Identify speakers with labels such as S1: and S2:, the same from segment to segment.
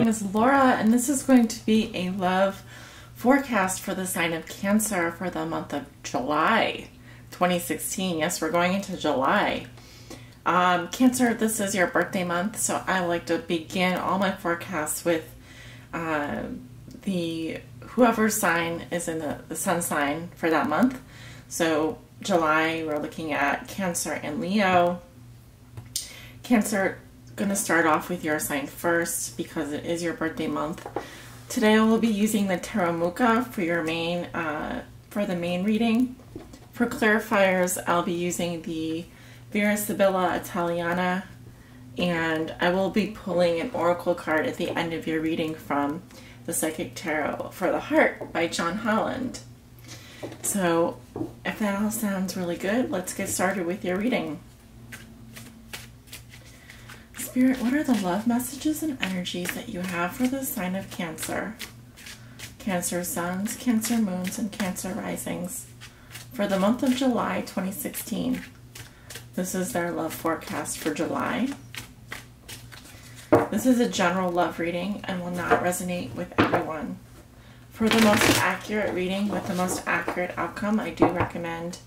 S1: name is Laura, and this is going to be a love forecast for the sign of Cancer for the month of July 2016. Yes, we're going into July. Cancer, this is your birthday month, so I like to begin all my forecasts with whoever sign is in the sun sign for that month. So July, we're looking at Cancer and Leo. Cancer, going to start off with your sign first because it is your birthday month. Today I will be using the Tarot Mucha for your main for the main reading. For clarifiers, I'll be using the Vera Sibilla Italiana, and I will be pulling an oracle card at the end of your reading from the Psychic Tarot for the Heart by John Holland. So if that all sounds really good, let's get started with your reading. Spirit, what are the love messages and energies that you have for the sign of Cancer? Cancer suns, Cancer moons, and Cancer risings for the month of July 2016. This is their love forecast for July. This is a general love reading and will not resonate with everyone. For the most accurate reading with the most accurate outcome, I do recommend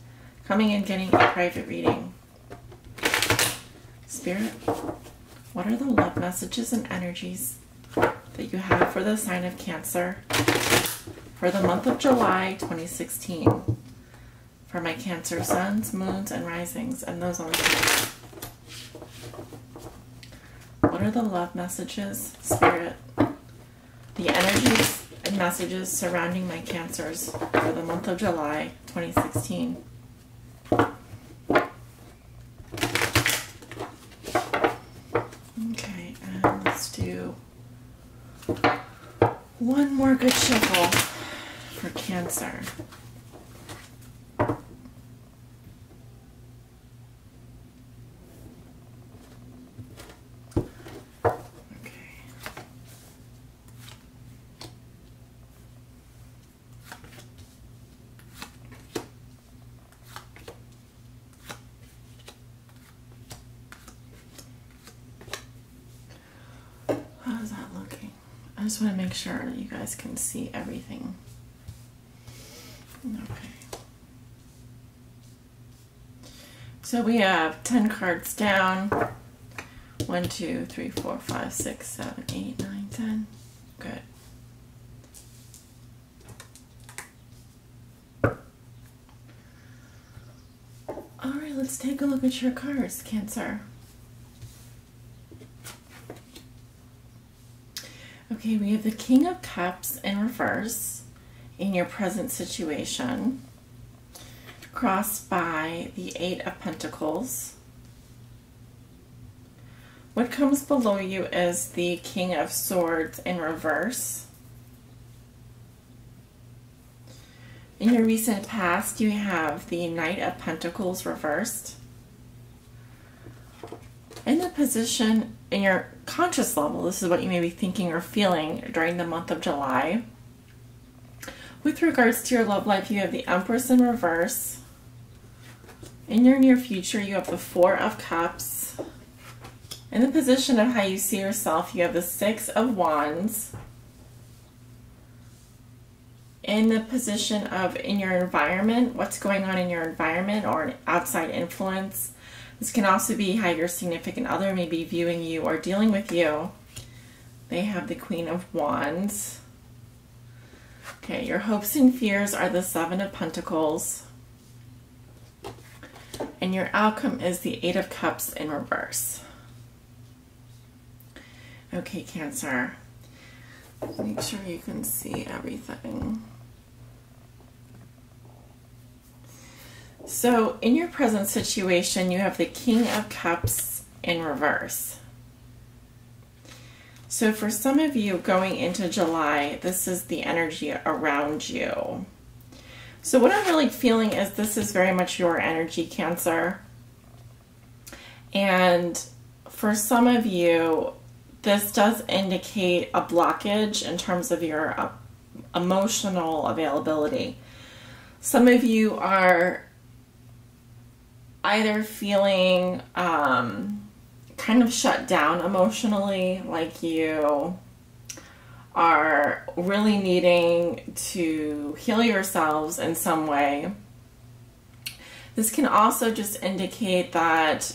S1: coming and getting a private reading. Spirit, what are the love messages and energies that you have for the sign of Cancer for the month of July 2016? For my Cancer suns, moons, and risings, and those on the What are the love messages, Spirit, the energies and messages surrounding my Cancers for the month of July 2016? Okay, and let's do one more good shuffle for Cancer. How's that looking? I just want to make sure that you guys can see everything. Okay. So we have 10 cards down. 1, 2, 3, 4, 5, 6, 7, 8, 9, 10. Good. All right, let's take a look at your cards, Cancer. Okay, we have the King of Cups in reverse in your present situation, crossed by the Eight of Pentacles. What comes below you is the King of Swords in reverse. In your recent past, you have the Knight of Pentacles reversed. In the position in your conscious level, this is what you may be thinking or feeling during the month of July. With regards to your love life, you have the Empress in reverse. In your near future, you have the Four of Cups. In the position of how you see yourself, you have the Six of Wands. In the position of in your environment, what's going on in your environment or an outside influence. This can also be how your significant other may be viewing you or dealing with you. They have the Queen of Wands. Okay, your hopes and fears are the Seven of Pentacles. And your outcome is the Eight of Cups in reverse. Okay, Cancer. Make sure you can see everything. So in your present situation, you have the King of Cups in reverse. So for some of you going into July, this is the energy around you. So what I'm really feeling is this is very much your energy, Cancer. And for some of you, this does indicate a blockage in terms of your emotional availability. Some of you are either feeling kind of shut down emotionally, like you are really needing to heal yourselves in some way. This can also just indicate that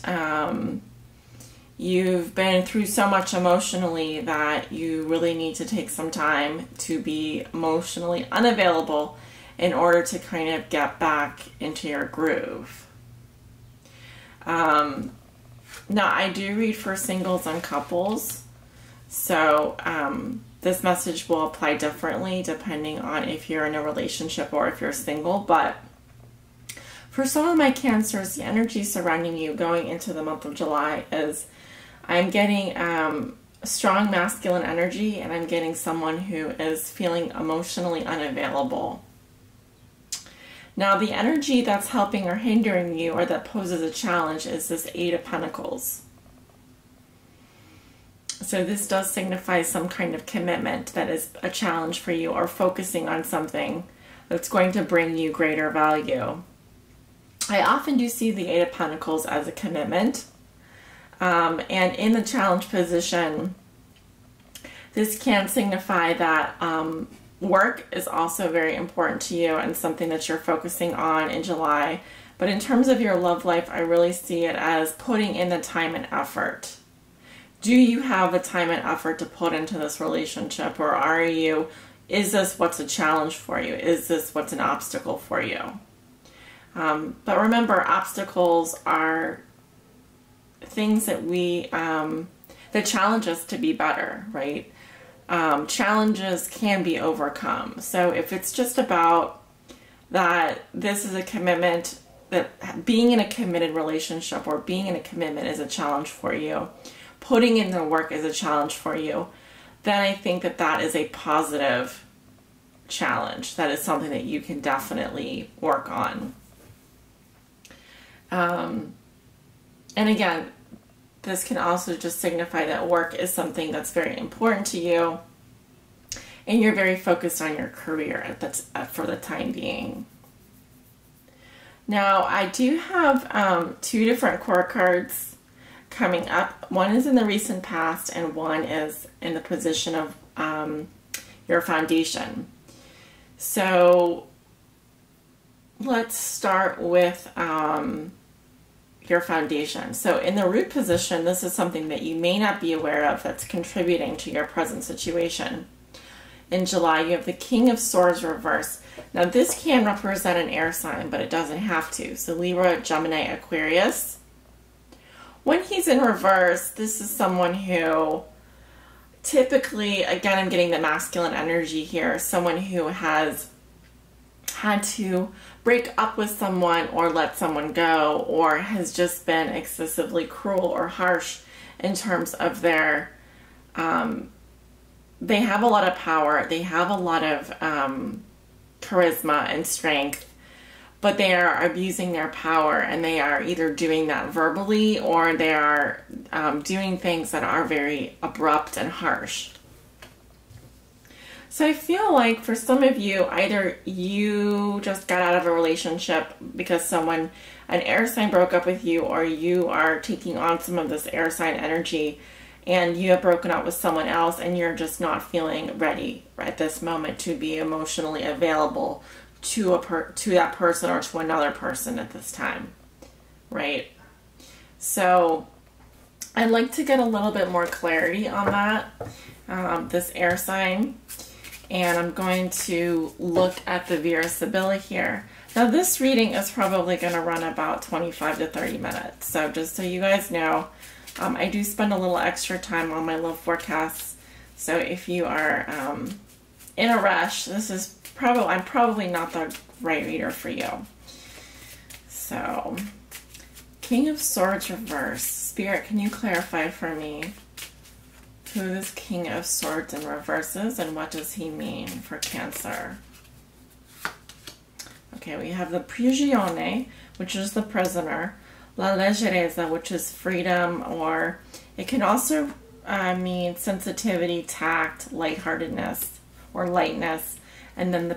S1: you've been through so much emotionally that you really need to take some time to be emotionally unavailable in order to kind of get back into your groove. Now, I do read for singles and couples, so this message will apply differently depending on if you're in a relationship or if you're single. But for some of my Cancers, the energy surrounding you going into the month of July is I'm getting strong masculine energy, and I'm getting someone who is feeling emotionally unavailable. Now, the energy that's helping or hindering you, or that poses a challenge, is this Eight of Pentacles. So this does signify some kind of commitment that is a challenge for you, or focusing on something that's going to bring you greater value. I often do see the Eight of Pentacles as a commitment. And in the challenge position, this can signify that work is also very important to you and something that you're focusing on in July. But in terms of your love life, I really see it as putting in the time and effort. Do you have the time and effort to put into this relationship, or is this what's a challenge for you? Is this what's an obstacle for you? But remember, obstacles are things that that challenge us to be better, right? Challenges can be overcome. So if it's just about that this is a commitment, that being in a committed relationship or being in a commitment is a challenge for you, putting in the work is a challenge for you, then I think that that is a positive challenge. That is something that you can definitely work on. And again, this can also just signify that work is something that's very important to you, and you're very focused on your career for the time being. Now, I do have two different core cards coming up. One is in the recent past, and one is in the position of your foundation. So let's start with your foundation. So in the root position, this is something that you may not be aware of that's contributing to your present situation. In July, you have the King of Swords reverse. Now this can represent an air sign, but it doesn't have to. So Libra, Gemini, Aquarius. When he's in reverse, this is someone who typically, again, I'm getting the masculine energy here, someone who has had to break up with someone or let someone go, or has just been excessively cruel or harsh in terms of their, they have a lot of power, they have a lot of charisma and strength, but they are abusing their power, and they are either doing that verbally, or they are doing things that are very abrupt and harsh. So I feel like for some of you, either you just got out of a relationship because an air sign broke up with you, or you are taking on some of this air sign energy and you have broken up with someone else, and you're just not feeling ready at this moment to be emotionally available to that person or to another person at this time, right? So I'd like to get a little bit more clarity on that, this air sign. And I'm going to look at the Vera Sibilla here. Now this reading is probably going to run about 25 to 30 minutes. So just so you guys know, I do spend a little extra time on my love forecasts. So if you are in a rush, I'm probably not the right reader for you. So, King of Swords reverse. Spirit, can you clarify for me who this King of Swords in reverse is, and what does he mean for Cancer? Okay, we have the Prigione, which is the prisoner, La Leggerezza, which is freedom, or it can also mean sensitivity, tact, lightheartedness, or lightness, and then the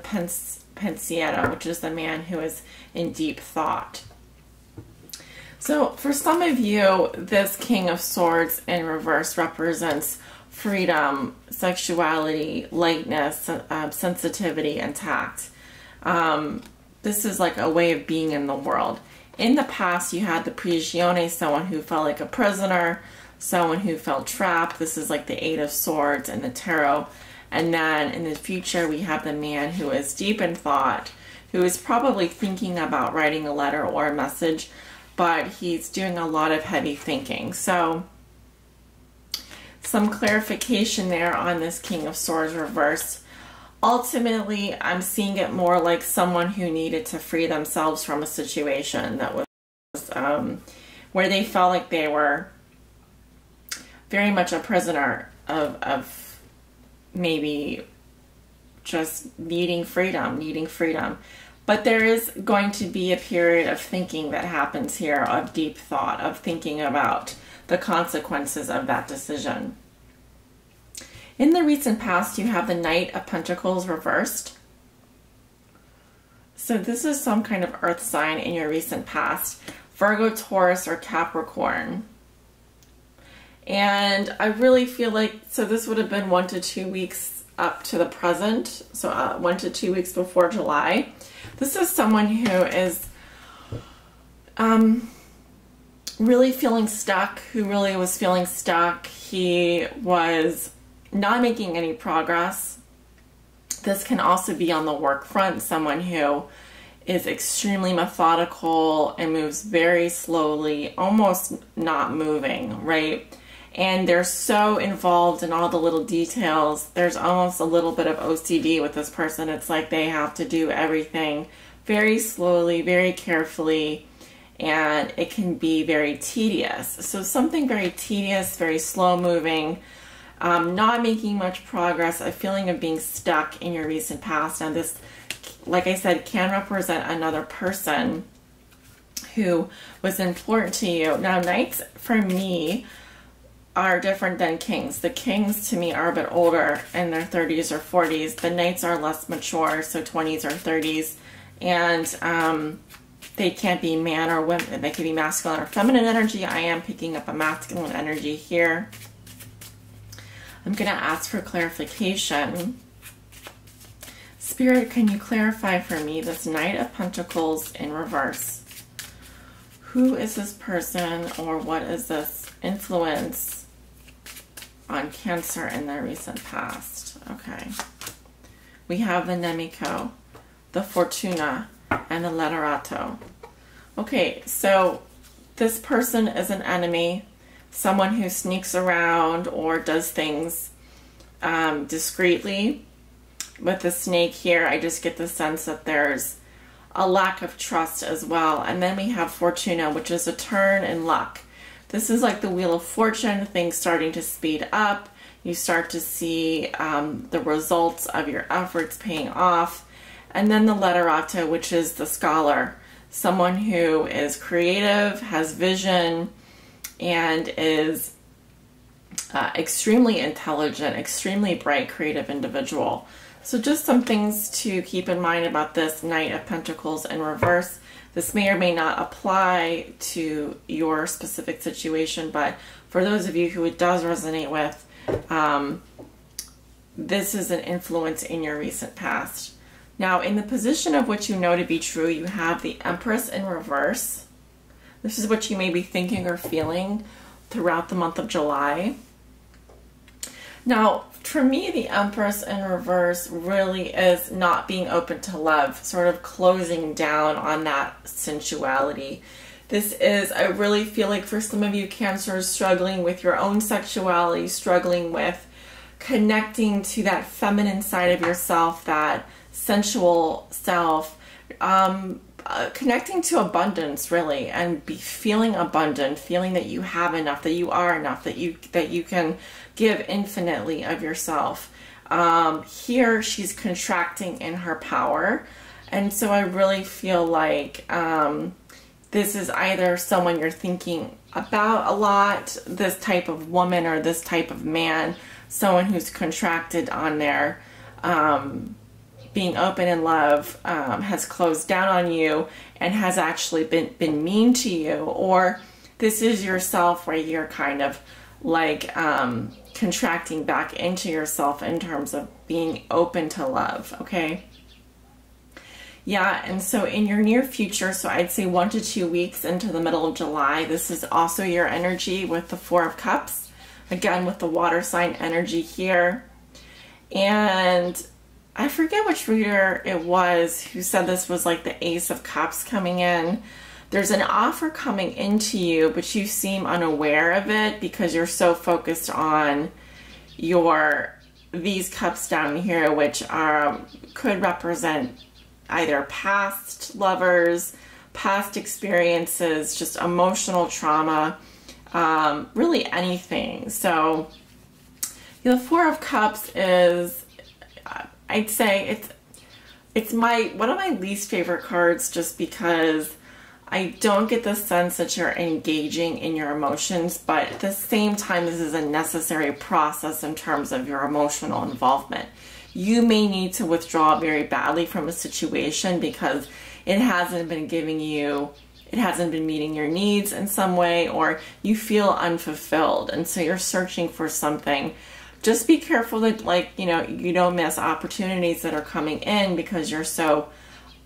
S1: Pensiero, which is the man who is in deep thought. So for some of you, this King of Swords in reverse represents freedom, sexuality, lightness, sensitivity, and tact. This is like a way of being in the world. In the past, you had the prigione, someone who felt like a prisoner, someone who felt trapped. This is like the Eight of Swords and the Tarot. And then in the future, we have the man who is deep in thought, who is probably thinking about writing a letter or a message, but he's doing a lot of heavy thinking. So some clarification there on this King of Swords reversed. Ultimately, I'm seeing it more like someone who needed to free themselves from a situation that was where they felt like they were very much a prisoner of maybe just needing freedom. But there is going to be a period of thinking that happens here, of deep thought, of thinking about the consequences of that decision. In the recent past, you have the Knight of Pentacles reversed. So this is some kind of earth sign in your recent past, Virgo, Taurus, or Capricorn. And I really feel like, so this would have been 1 to 2 weeks up to the present, so 1 to 2 weeks before July. This is someone who is really feeling stuck, who really was feeling stuck. He was not making any progress. This can also be on the work front, someone who is extremely methodical and moves very slowly, almost not moving, right? And they're so involved in all the little details. There's almost a little bit of OCD with this person. It's like they have to do everything very slowly, very carefully, and it can be very tedious. So something very tedious, very slow moving, not making much progress, a feeling of being stuck in your recent past. And this, like I said, can represent another person who was important to you. Now, Knights, for me, are different than Kings. The Kings, to me, are a bit older, in their 30s or 40s. The Knights are less mature, so 20s or 30s. And they can't be man or women. They can be masculine or feminine energy. I am picking up a masculine energy here. I'm going to ask for clarification. Spirit, can you clarify for me this Knight of Pentacles in reverse? Who is this person, or what is this influence on Cancer in their recent past? Okay. We have the Nemico, the Fortuna, and the Letterato. Okay, so this person is an enemy, someone who sneaks around or does things discreetly. With the snake here, I just get the sense that there's a lack of trust as well. And then we have Fortuna, which is a turn in luck. This is like the Wheel of Fortune, things starting to speed up. You start to see the results of your efforts paying off. And then the Letterato, which is the scholar, someone who is creative, has vision, and is extremely intelligent, extremely bright, creative individual. So just some things to keep in mind about this Knight of Pentacles in reverse. This may or may not apply to your specific situation, but for those of you who it does resonate with, this is an influence in your recent past. Now, in the position of what you know to be true, you have the Empress in reverse. This is what you may be thinking or feeling throughout the month of July. Now, for me, the Empress in reverse really is not being open to love, sort of closing down on that sensuality. This is, I really feel like for some of you Cancers, struggling with your own sexuality, struggling with connecting to that feminine side of yourself, that sensual self, connecting to abundance really, and feeling abundant, feeling that you have enough, that you are enough, that you can give infinitely of yourself. Here she's contracting in her power, and so I really feel like this is either someone you're thinking about a lot, this type of woman or this type of man, someone who's contracted on their being open in love, has closed down on you and has actually been mean to you, or this is yourself where you're kind of like contracting back into yourself in terms of being open to love, okay? Yeah, and so in your near future, so I'd say 1 to 2 weeks into the middle of July, this is also your energy with the Four of Cups. Again, with the water sign energy here. And I forget which reader it was who said this was like the Ace of Cups coming in. There's an offer coming into you, but you seem unaware of it because you're so focused on these cups down here, which could represent either past lovers, past experiences, just emotional trauma, really anything. So the Four of Cups is, I'd say it's one of my least favorite cards, just because I don't get the sense that you're engaging in your emotions, but at the same time, this is a necessary process in terms of your emotional involvement. You may need to withdraw very badly from a situation because it hasn't been meeting your needs in some way, or you feel unfulfilled, and so you're searching for something. Just be careful that, like, you don't miss opportunities that are coming in because you're so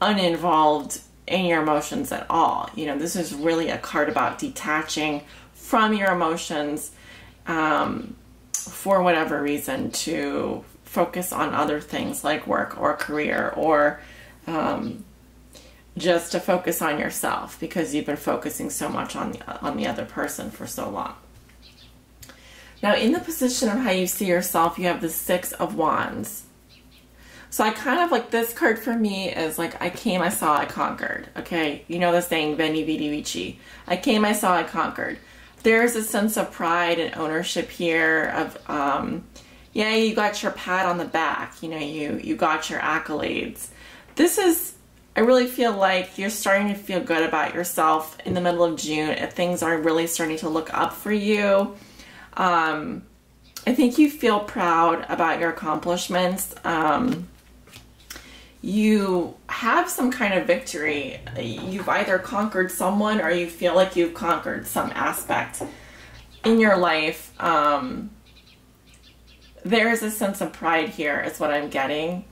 S1: uninvolved in your emotions at all. This is really a card about detaching from your emotions for whatever reason, to focus on other things like work or career, or just to focus on yourself because you've been focusing so much on the other person for so long. Now, in the position of how you see yourself, you have the Six of Wands. So I kind of like, this card for me is like, I came, I saw, I conquered. Okay, you know the saying, Veni Vidi Vici. I came, I saw, I conquered. There's a sense of pride and ownership here of, yeah, you got your pat on the back. You got your accolades. I really feel like you're starting to feel good about yourself in the middle of June. Things are really starting to look up for you. I think you feel proud about your accomplishments. You have some kind of victory. You've either conquered someone, or you feel like you've conquered some aspect in your life. There's a sense of pride here is what I'm getting.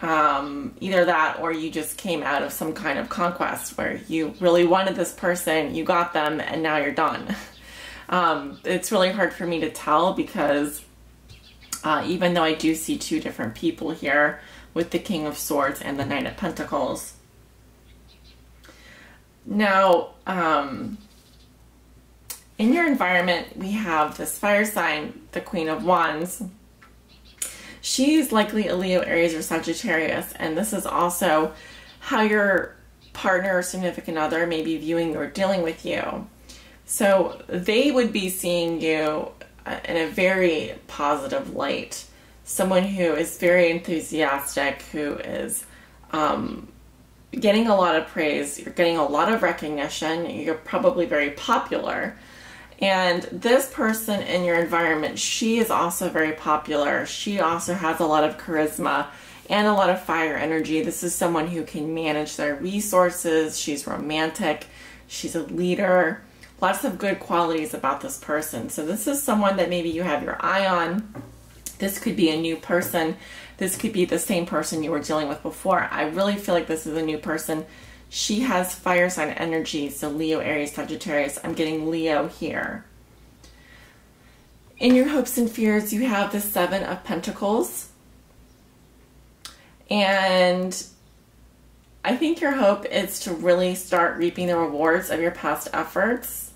S1: Either that, or you just came out of some kind of conquest where you really wanted this person, you got them, and now you're done. It's really hard for me to tell because even though I do see two different people here with the King of Swords and the Knight of Pentacles. Now, in your environment, we have this fire sign, the Queen of Wands. She's likely a Leo, Aries, or Sagittarius, and this is also how your partner or significant other may be viewing or dealing with you. So they would be seeing you in a very positive light. Someone who is very enthusiastic, who is getting a lot of praise, you're getting a lot of recognition, you're probably very popular. And this person in your environment, she is also very popular. She also has a lot of charisma and a lot of fire energy. This is someone who can manage their resources. She's romantic. She's a leader. Lots of good qualities about this person. So this is someone that maybe you have your eye on. This could be a new person. This could be the same person you were dealing with before. I really feel like this is a new person. She has fire sign energy, so Leo, Aries, Sagittarius. I'm getting Leo here. In your hopes and fears, you have the Seven of Pentacles. And I think your hope is to really start reaping the rewards of your past efforts.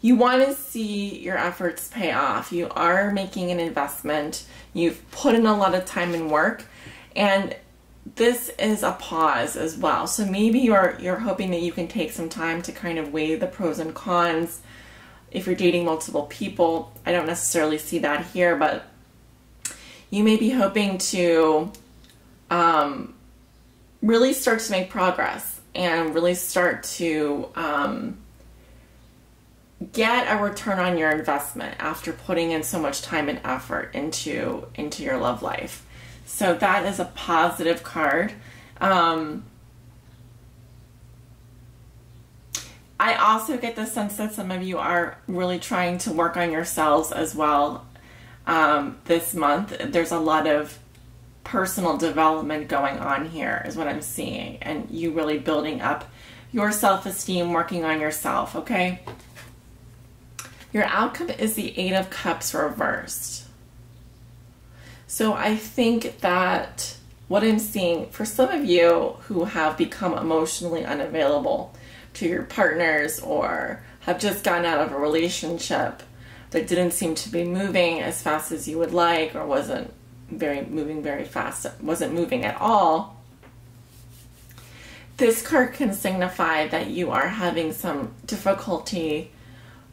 S1: You want to see your efforts pay off. You are making an investment. You've put in a lot of time and work, and this is a pause as well. So maybe you're hoping that you can take some time to kind of weigh the pros and cons. If you're dating multiple people, I don't necessarily see that here, but you may be hoping to really start to make progress and really start to get a return on your investment after putting in so much time and effort into your love life. So that is a positive card. I also get the sense that some of you are really trying to work on yourselves as well this month. There's a lot of personal development going on here is what I'm seeing, and you really building up your self-esteem, working on yourself, okay? Your outcome is the Eight of Cups reversed. So I think that what I'm seeing for some of you who have become emotionally unavailable to your partners or have just gotten out of a relationship that didn't seem to be moving as fast as you would like, or wasn't moving very fast, wasn't moving at all, this card can signify that you are having some difficulty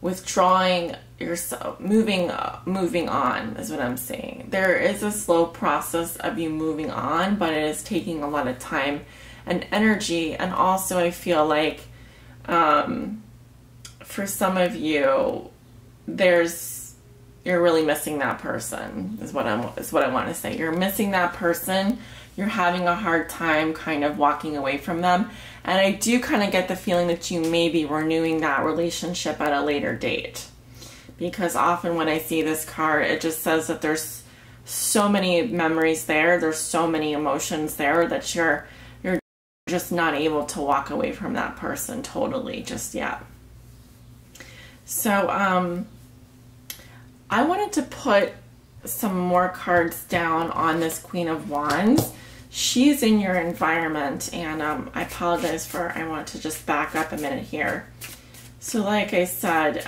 S1: withdrawing yourself, moving on is what I'm saying. There is a slow process of you moving on, but it is taking a lot of time and energy. And also I feel like for some of you, you're really missing that person is what I want to say. You're missing that person. You're having a hard time kind of walking away from them. And I do kind of get the feeling that you may be renewing that relationship at a later date. Because often when I see this card, it just says that there's so many memories there. There's so many emotions there that you're just not able to walk away from that person totally just yet. So I wanted to put some more cards down on this Queen of Wands. She's in your environment, and I apologize I want to just back up a minute here. So like I said,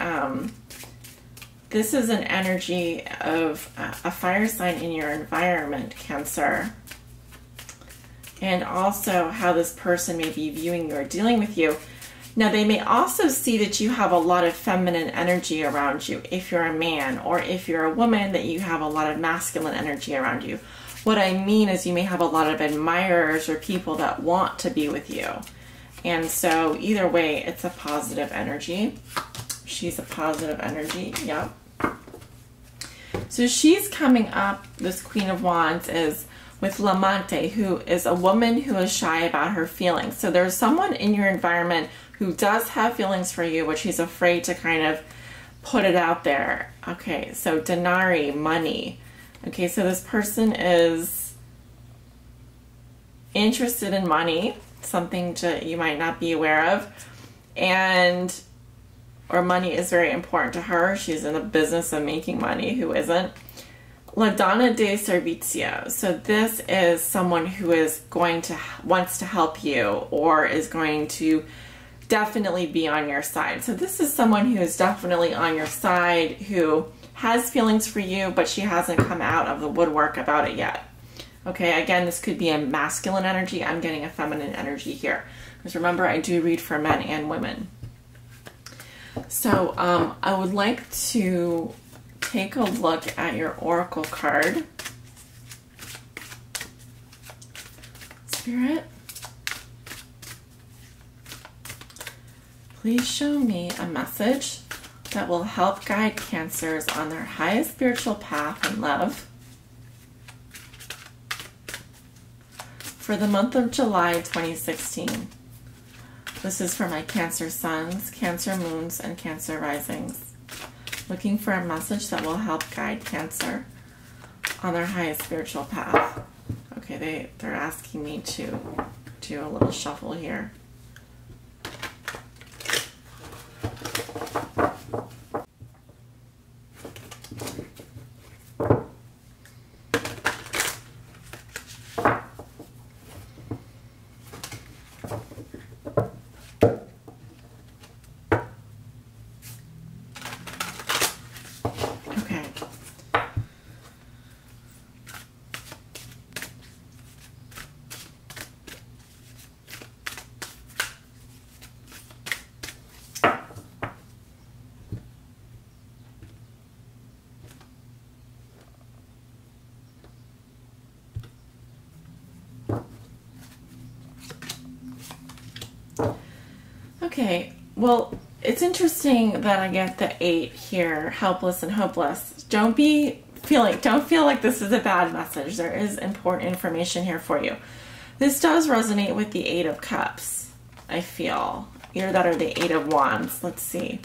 S1: this is an energy of a fire sign in your environment, Cancer. And also how this person may be viewing you or dealing with you. Now, they may also see that you have a lot of feminine energy around you if you're a man, or if you're a woman, that you have a lot of masculine energy around you. What I mean is you may have a lot of admirers or people that want to be with you. And so either way, it's a positive energy. She's a positive energy, yep. So she's coming up, this Queen of Wands is with L'Amante, who is a woman who is shy about her feelings. So there's someone in your environment who does have feelings for you, but she's afraid to kind of put it out there. Okay, so Denari, money. Okay, so this person is interested in money, something you might not be aware of, or money is very important to her. She's in the business of making money. Who isn't? La Donna de Servizio. So this is someone who is wants to help you, or is going to definitely be on your side. So this is someone who is definitely on your side, who has feelings for you, but she hasn't come out of the woodwork about it yet. Okay, again, this could be a masculine energy. I'm getting a feminine energy here. Because remember, I do read for men and women. So I would like to take a look at your oracle card. Spirit, please show me a message that will help guide Cancers on their highest spiritual path in love for the month of July 2016. This is for my Cancer Suns, Cancer Moons, and Cancer Risings. Looking for a message that will help guide Cancer on their highest spiritual path. Okay, they're asking me to do a little shuffle here. Okay, well, it's interesting that I get the 8 here, helpless and hopeless. Don't feel like this is a bad message. There is important information here for you. This does resonate with the 8 of Cups, I feel. Either that or the Eight of Wands. Let's see.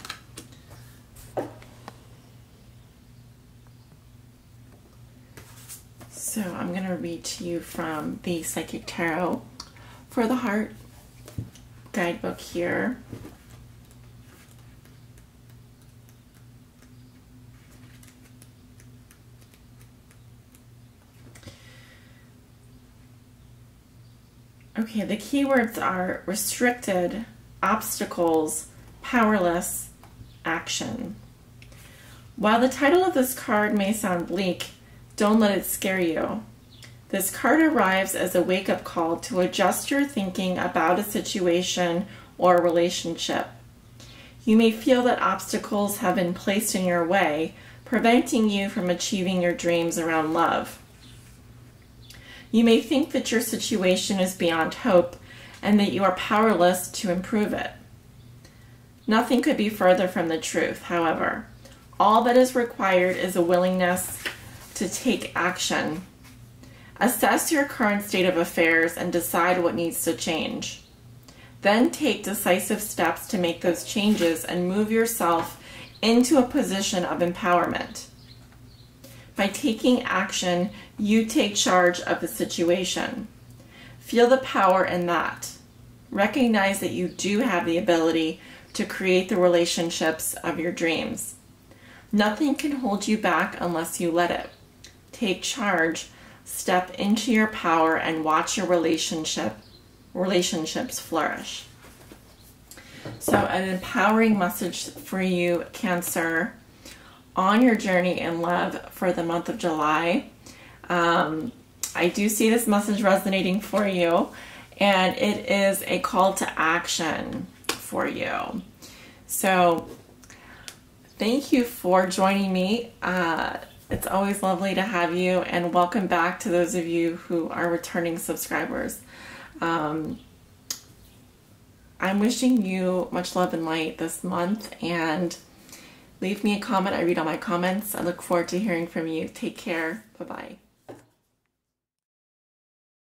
S1: So I'm going to read to you from the Psychic Tarot for the Heart guidebook here. Okay, the keywords are restricted, obstacles, powerless, action. While the title of this card may sound bleak, don't let it scare you. This card arrives as a wake-up call to adjust your thinking about a situation or a relationship. You may feel that obstacles have been placed in your way, preventing you from achieving your dreams around love. You may think that your situation is beyond hope and that you are powerless to improve it. Nothing could be further from the truth, however. All that is required is a willingness to take action. Assess your current state of affairs and decide what needs to change. Then take decisive steps to make those changes and move yourself into a position of empowerment. By taking action, you take charge of the situation. Feel the power in that. Recognize that you do have the ability to create the relationships of your dreams. Nothing can hold you back unless you let it. Take charge, step into your power, and watch your relationships flourish. So an empowering message for you, Cancer, on your journey in love for the month of July. I do see this message resonating for you, and it is a call to action for you. So thank you for joining me. It's always lovely to have you, and welcome back to those of you who are returning subscribers. I'm wishing you much love and light this month, and leave me a comment. I read all my comments. I look forward to hearing from you. Take care. Bye-bye.